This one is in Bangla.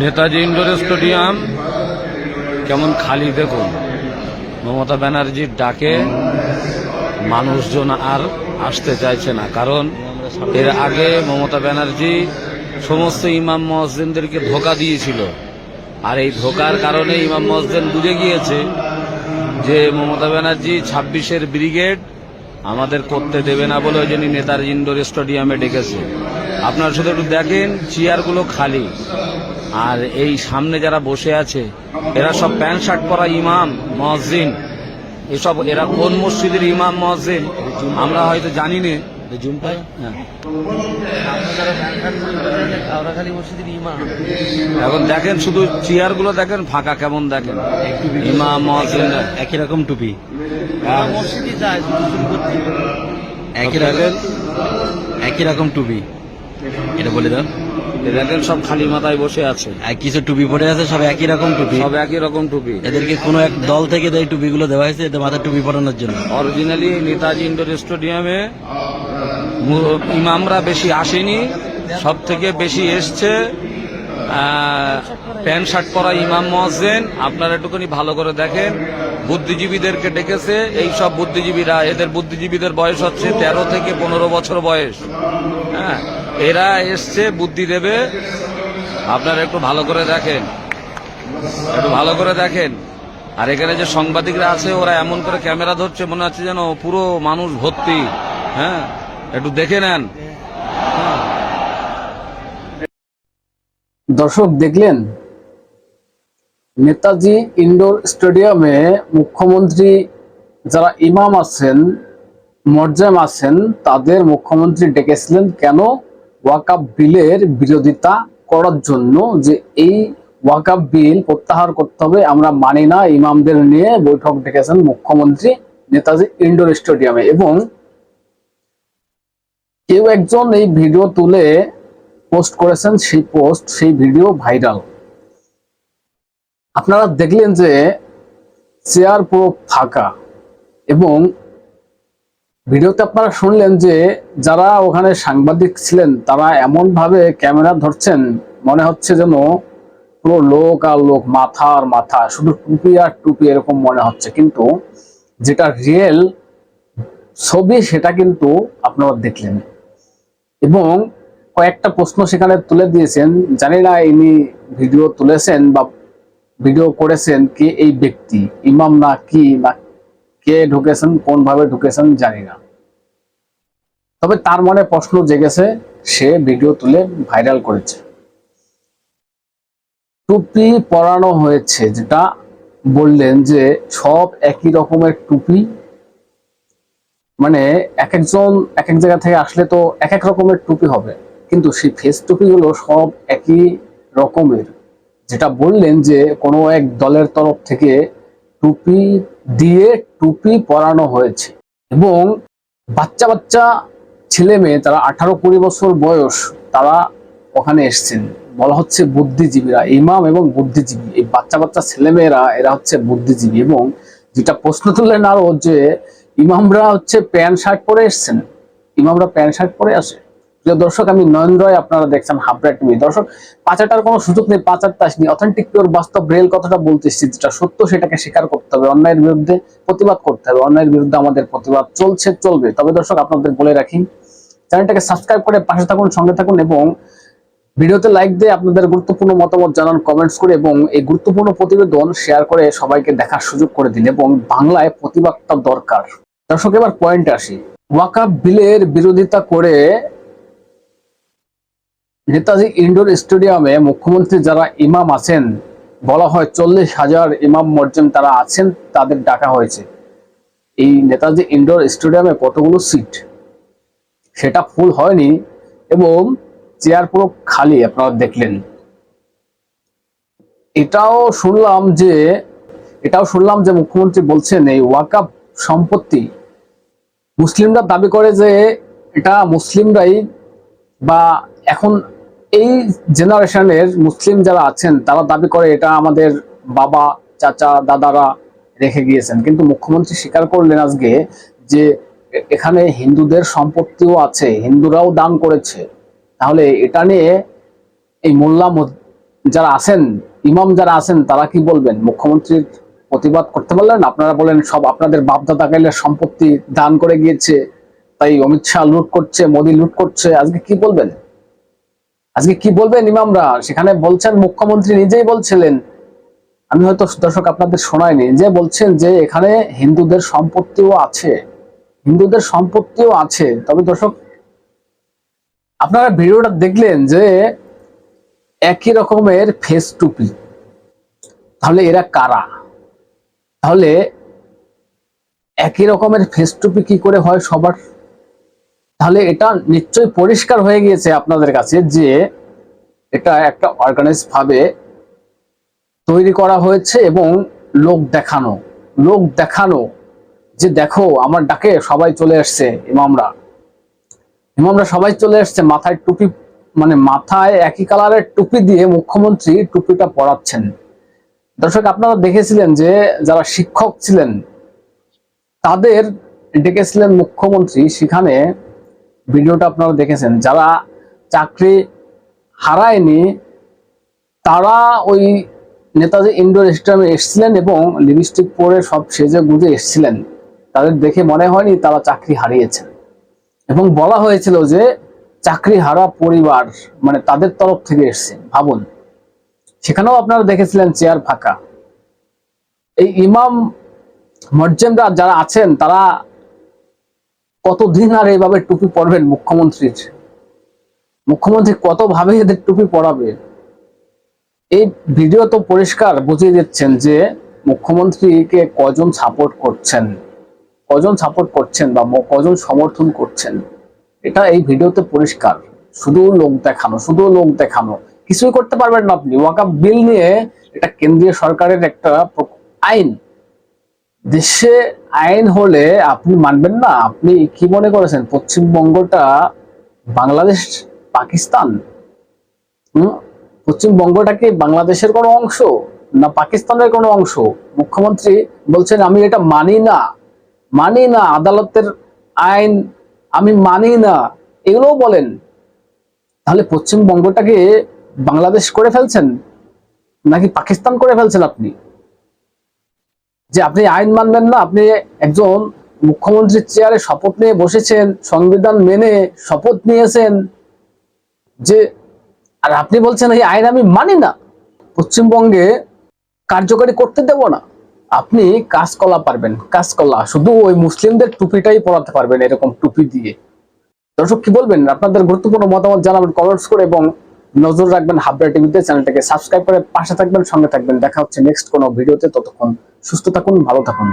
নেতাজি ইন্ডোর স্টেডিয়াম কেমন খালি দেখুন। মমতা ব্যানার্জির ডাকে মানুষজন আর আসতে চাইছে না, কারণ এর আগে মমতা ব্যানার্জি সমস্ত ইমাম মুয়াজ্জিনদেরকে ধোঁকা দিয়েছিল। আর এই ধোঁকার কারণে ইমাম মুয়াজ্জিন বুঝে গিয়েছে যে মমতা ব্যানার্জি 26-এর ব্রিগেড আমাদের করতে দেবে না বলে ওই জন্য নেতাজি ইন্ডোর স্টেডিয়ামে ডেকেছে। আপনারা শুধু একটু দেখেন, চেয়ারগুলো খালি। আর এই সামনে যারা বসে আছে এরা সব প্যান্ট শার্ট পরা ইমাম মুয়াজ্জিন। এসব এরা কোন মসজিদের ইমাম মুয়াজ্জিন আমরা হয়তো জানি না। এখন দেখেন শুধু চেয়ারগুলো দেখেন ফাঁকা, কেমন দেখেন। ইমাম মুয়াজ্জিন একই রকম টুপি, একই রকম টুপি। এটা বলে দাও, দেখেন সব খালি মাথায় বসে আছে, কিছু টুপি পরে আছে, সব একই রকম টুপি, সব একই রকম টুপি। এদেরকে কোনো এক দল থেকে এই টুপিগুলো দেওয়া হয়েছে এদের মাথায় টুপি পরানোর জন্য। অরিজিনালি নেতাজি ইন্ডোর স্টেডিয়ামে ইমামরা বেশি আসেনি, সব থেকে বেশি এসছে প্যান্ট শার্ট পরা ইমাম মুয়াজ্জিন। আপনারা একটুখানি ভালো করে দেখেন, বুদ্ধিজীবীদেরকে ডেকেছে। এই সব বুদ্ধিজীবীরা, এদের বুদ্ধিজীবীদের বয়স হচ্ছে 13 থেকে 15 বছর বয়স। হ্যাঁ, এরা এসছে বুদ্ধি দেবে। আপনারা একটু ভালো করে দেখেন, একটু ভালো করে দেখেন। আর এখানে যে সাংবাদিকরা আছে ওরা এমন করে ক্যামেরা ধরছে, মনে হচ্ছে যেন পুরো মানুষ ভর্তি। হ্যাঁ, একটু দেখে নেন। দর্শক দেখলেন, নেতাজি ইন্ডোর স্টেডিয়ামে মুখ্যমন্ত্রী যারা ইমাম আছেন, মুয়াজ্জিন আছেন, তাদের মুখ্যমন্ত্রী ডেকেছিলেন কেন? ওয়াকফ বিলের বিরোধিতা করার জন্য, যে এই ওয়াকফ বিল প্রত্যাহার করতে হবে, আমরা মানি না। ইমামদের নিয়ে বৈঠক ডেকেছেন মুখ্যমন্ত্রী নেতাজি ইন্ডোর স্টেডিয়ামে। এবং কেউ একজন এই ভিডিও তুলে পোস্ট করেছেন, সেই পোস্ট, সেই ভিডিও ভাইরাল। আপনারা দেখলেন যে চেয়ার পুরো ফাঁকা, এবং ভিডিওতে আপনারা শুনলেন যে যারা ওখানে সাংবাদিক ছিলেন তারা এমন ভাবে ক্যামেরা ধরছেন, মনে হচ্ছে যেন পুরো লোক আর লোক, মাথা আর মাথা, শুধু টুপি আর টুপি এরকম মনে হচ্ছে। কিন্তু যেটা রিয়েল ছবি সেটা কিন্তু আপনারা দেখলেন। এবং কয়েকটা প্রশ্ন সেখানে তুলে দিয়েছেন। জানি না ইনি ভিডিও তুলেছেন বা ভিডিও করেছেন কে এই ব্যক্তি, ইমাম না কি, না কে ঢুকেছেন, কোন ভাবে ঢুকেছেন জানি না। তবে তার মনে প্রশ্ন জেগেছে, সে ভিডিও তুলে ভাইরাল করেছে। টুপি পরানো হয়েছে, যেটা বললেন যে সব একই রকমের টুপি, মানে এক একজন এক এক জায়গা থেকে আসলে তো এক এক রকমের টুপি হবে, কিন্তু সেই ফেস টুপিগুলো সব একই রকমের। যেটা বললেন যে কোনো এক দলের তরফ থেকে টুপি দিয়ে টুপি পরানো হয়েছে। এবং বাচ্চা বাচ্চা ছেলে মেয়ে, তারা 18-20 বছর বয়স, তারা ওখানে এসছেন। বলা হচ্ছে বুদ্ধিজীবীরা, ইমাম এবং বুদ্ধিজীবী, এই বাচ্চা বাচ্চা ছেলেমেয়েরা এরা হচ্ছে বুদ্ধিজীবী। এবং যেটা প্রশ্ন তুললেন আরো, যে ইমামরা হচ্ছে প্যান্ট শার্ট পরে এসছেন, ইমামরা প্যান্ট শার্ট পরে আসে। প্রিয় দর্শক, আমি নয়ন রয়, আপনারা দেখছেন হাবড়া টিভি। দর্শক, পাচারটার কোনো সুযোগ নেই, পাচারটা আসেনি। অথেন্টিক পিওর বাস্তব রিয়েল কথাটা বলতেছি, যেটা সত্য সেটাকে স্বীকার করতে হবে, অন্যায়ের বিরুদ্ধে প্রতিবাদ করতে হবে। অন্যায়ের বিরুদ্ধে আমাদের প্রতিবাদ চলছে, চলবে। তবে দর্শক, আপনাদের বলে রাখি, চ্যানেলটাকে সাবস্ক্রাইব করে পাশে থাকুন, সঙ্গে থাকুন, এবং ভিডিওতে লাইক দিয়ে আপনাদের গুরুত্বপূর্ণ মতামত জানান কমেন্টস করে, এবং এই গুরুত্বপূর্ণ প্রতিবেদন শেয়ার করে সবাইকে দেখার সুযোগ করে দিন। এবং বাংলায় প্রতিবাদটা দরকার। দর্শক, এবার পয়েন্টে আসি। ওয়াকফ বিলের বিরোধিতা করে নেতাজি ইন্ডোর স্টেডিয়ামে মুখ্যমন্ত্রী যারা ইমাম আছেন, বলা হয় 40,000 ইমাম মুয়াজ্জিন তারা আছেন, তাদের ডাকা হয়েছে। এই নেতাজি ইন্ডোর স্টেডিয়ামে কতগুলো সিট সেটা ফুল হয়নি, এবং চেয়ার পুরো খালি, আপনারা দেখলেন। এটাও শুনলাম যে মুখ্যমন্ত্রী বলছেন এই ওয়াকফ সম্পত্তি মুসলিমরা দাবি করে যে এটা মুসলিমরাই, বা এখন এই জেনারেশনের মুসলিম যারা আছেন তারা দাবি করে এটা আমাদের বাবা, চাচা, দাদারা রেখে গিয়েছেন। কিন্তু মুখ্যমন্ত্রী স্বীকার করলেন আজকে যে এখানে হিন্দুদের সম্পত্তিও আছে, হিন্দুরাও দান করেছে। তাহলে এটা নিয়ে এই যারা আছেন, ইমাম যারা আছেন, তারা কি বলবেন? মুখ্যমন্ত্রীর প্রতিবাদ করতে পারলেন? আপনারা বলেন সব আপনাদের বাপদাদা কাইলের সম্পত্তি দান করে গিয়েছে, তাই অমিত শাহ লুট করছে, মোদী লুট করছে। আজকে কি বলবেন? আজকে কি বলবেন ইমামরা? সেখানে বলছেন, মুখ্যমন্ত্রী নিজেই বলছিলেন, আমি হয়তো দর্শক আপনাদের শোনাইনি, যে বলছেন যে এখানে হিন্দুদের সম্পত্তিও আছে, হিন্দুদের সম্পত্তিও আছে। তবে দর্শক, আপনারা ভিডিওটা দেখলেন যে একই রকমের ফেস টুপি, তাহলে এরা কারা? তাহলে একই রকমের ফেস টুপি কি করে হয় সবার? তাহলে এটা নিশ্চয়ই পরিষ্কার হয়ে গিয়েছে আপনাদের কাছে যে এটা একটা অর্গানাইজ ভাবে তৈরি করা হয়েছে এবং লোক দেখানো, লোক দেখানো যে দেখো আমার ডাকে সবাই চলে আসছে, ইমামরা সবাই চলে আসছে, মাথায় টুপি, মানে মাথায় একই কালারের টুপি দিয়ে মুখ্যমন্ত্রী টুপিটা পরাচ্ছেন। দর্শক, আপনারা দেখেছিলেন যে যারা শিক্ষক ছিলেন তাদের ডেকেছিলেন মুখ্যমন্ত্রী, সেখানে ভিডিওটা আপনারা দেখেছেন। যারা চাকরি হারায়নি তারা ওই নেতাজি ইন্ডোর স্টেডিয়ামে এসেছিলেন এবং লিপস্টিক পরে সব সেজে গুজে এসেছিলেন। তাদের দেখে মনে হয়নি তারা চাকরি হারিয়েছেন, এবং বলা হয়েছিল যে চাকরি হারা পরিবার, মানে তাদের তরফ থেকে এসছে। ভাবুন, সেখানেও আপনারা দেখেছিলেন চেয়ার ফাঁকা। এই ইমাম মর্জেমরা যারা আছেন তারা কতদিন আর এইভাবে টুপি পরবেন? মুখ্যমন্ত্রী কত ভাবে এদের টুপি পরাবে? এই ভিডিও তো পরিষ্কার বুঝিয়ে দিচ্ছেন যে মুখ্যমন্ত্রীকে কজন সাপোর্ট করছেন, বা কজন সমর্থন করছেন। এটা এই ভিডিওতে পরিষ্কার। শুধু লোক দেখানো, শুধু লোক দেখানো, কিছুই করতে পারবেন না আপনি। ওয়াকফ বিল নিয়ে এটা কেন্দ্রীয় সরকারের একটা আইন, দেশে আইন হলে আপনি মানবেন না? আপনি কি মনে করেছেন পশ্চিমবঙ্গটা বাংলাদেশ, পাকিস্তান? পশ্চিমবঙ্গটা কি বাংলাদেশের কোনো অংশ না পাকিস্তানের কোনো অংশ? মুখ্যমন্ত্রী বলছেন আমি এটা মানি না, আদালতের আইন আমি মানি না, এগুলোও বলেন। তাহলে পশ্চিমবঙ্গটাকে বাংলাদেশ করে ফেলছেন নাকি পাকিস্তান করে ফেলছেন আপনি? যে আপনি আইন মানবেন না, আপনি একজন মুখ্যমন্ত্রীর চেয়ারে শপথ নিয়ে বসেছেন, সংবিধান মেনে শপথ নিয়েছেন যে, আর আপনি বলছেন এই আইন আমি মানি না, পশ্চিমবঙ্গে কার্যকরী করতে দেব না। আপনি কাঁচকলা পারবেন, কাঁচকলা, শুধু ওই মুসলিমদের টুপিটাই পরাতে পারবেন, এরকম টুপি দিয়ে। দর্শক কি বলবেন? আপনাদের গুরুত্বপূর্ণ মতামত জানাবেন কমেন্টস করে, এবং নজর রাখবেন হাবড়া টিভিতে। চ্যানেলটাকে সাবস্ক্রাইব করে পাশে থাকবেন, সঙ্গে থাকবেন। দেখা হচ্ছে নেক্সট কোনো ভিডিওতে। ততক্ষণ সুস্থ থাকুন, ভালো থাকুন।